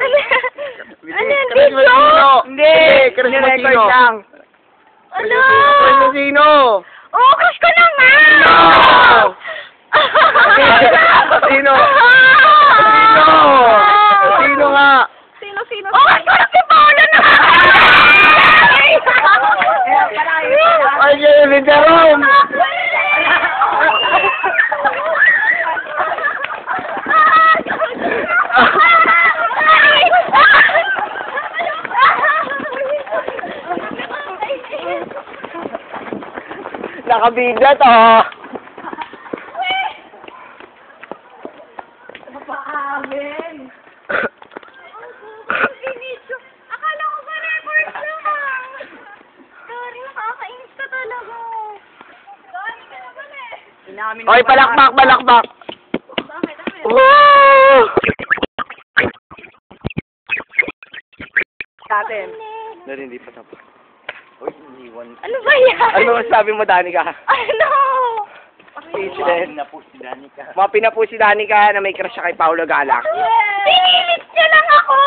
Ano yan, Chris video? Mosino! Hindi! Chris Nirecord Mosino! lang. Ano? Chris Mosino! Oo, crush ko na nga! Sino? Sino? Sino nga? Sino? Oh, crush ko na si Paolo na! Ay, Jeremy Daron! Nakabida to. Napaamin. Akala ko ba record lang? Sorry, nakakainis ka talaga. Sorry ka naman eh. Inamin Oy, mo palakpak, palakpak. Bakit? Woo! natin. Dali, hindi pa tapos. Uy, iniwan. Ano ba yan? Ano sabi mo, Danica? Ano? Speechless. Mga pinapu si Danica na may crush siya kay Paolo Galak. Pinilit niya lang ako!